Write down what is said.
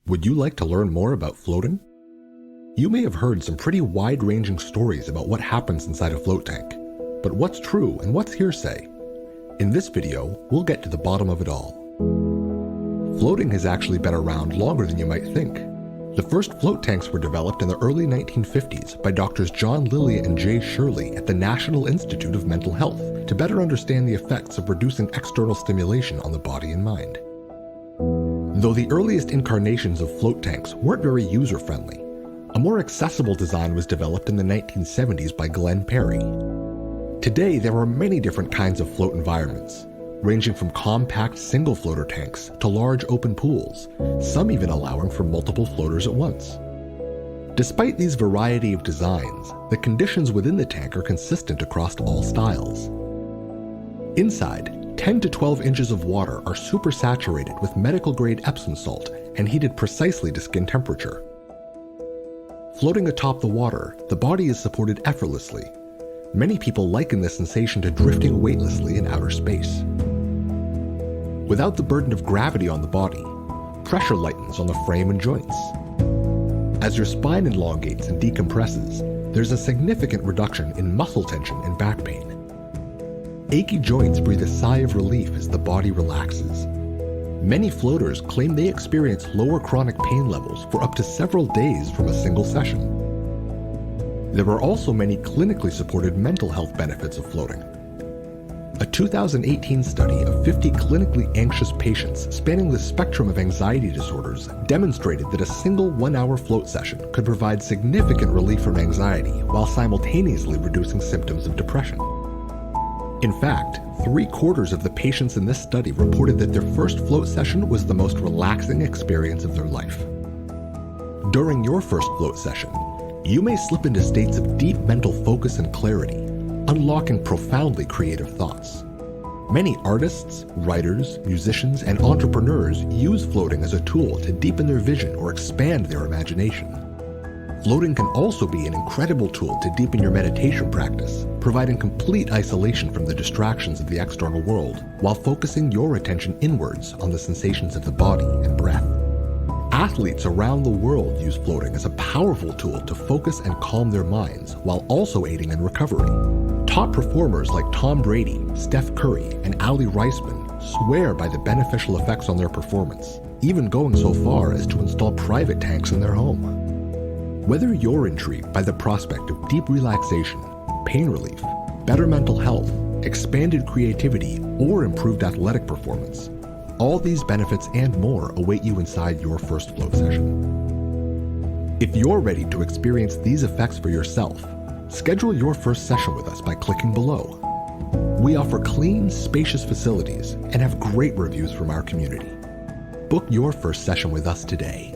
Would you like to learn more about floating? You may have heard some pretty wide-ranging stories about what happens inside a float tank, but what's true and what's hearsay? In this video, we'll get to the bottom of it all. Floating has actually been around longer than you might think. The first float tanks were developed in the early 1950s by doctors John Lilly and Jay Shirley at the National Institute of Mental Health to better understand the effects of reducing external stimulation on the body and mind. Though the earliest incarnations of float tanks weren't very user-friendly, a more accessible design was developed in the 1970s by Glenn Perry. Today, there are many different kinds of float environments, ranging from compact single floater tanks to large open pools, some even allowing for multiple floaters at once. Despite these variety of designs, the conditions within the tank are consistent across all styles. Inside, 10 to 12 inches of water are supersaturated with medical-grade Epsom salt and heated precisely to skin temperature. Floating atop the water, the body is supported effortlessly. Many people liken this sensation to drifting weightlessly in outer space. Without the burden of gravity on the body, pressure lightens on the frame and joints. As your spine elongates and decompresses, there's a significant reduction in muscle tension and back pain. Achy joints breathe a sigh of relief as the body relaxes. Many floaters claim they experience lower chronic pain levels for up to several days from a single session. There are also many clinically supported mental health benefits of floating. A 2018 study of 50 clinically anxious patients spanning the spectrum of anxiety disorders demonstrated that a single 1-hour float session could provide significant relief from anxiety while simultaneously reducing symptoms of depression. In fact, 3/4 of the patients in this study reported that their first float session was the most relaxing experience of their life. During your first float session, you may slip into states of deep mental focus and clarity, unlocking profoundly creative thoughts. Many artists, writers, musicians, and entrepreneurs use floating as a tool to deepen their vision or expand their imagination. Floating can also be an incredible tool to deepen your meditation practice, providing complete isolation from the distractions of the external world, while focusing your attention inwards on the sensations of the body and breath. Athletes around the world use floating as a powerful tool to focus and calm their minds, while also aiding in recovery. Top performers like Tom Brady, Steph Curry, and Ali Reisman swear by the beneficial effects on their performance, even going so far as to install private tanks in their home. Whether you're intrigued by the prospect of deep relaxation, pain relief, better mental health, expanded creativity, or improved athletic performance, all these benefits and more await you inside your first float session. If you're ready to experience these effects for yourself, schedule your first session with us by clicking below. We offer clean, spacious facilities and have great reviews from our community. Book your first session with us today.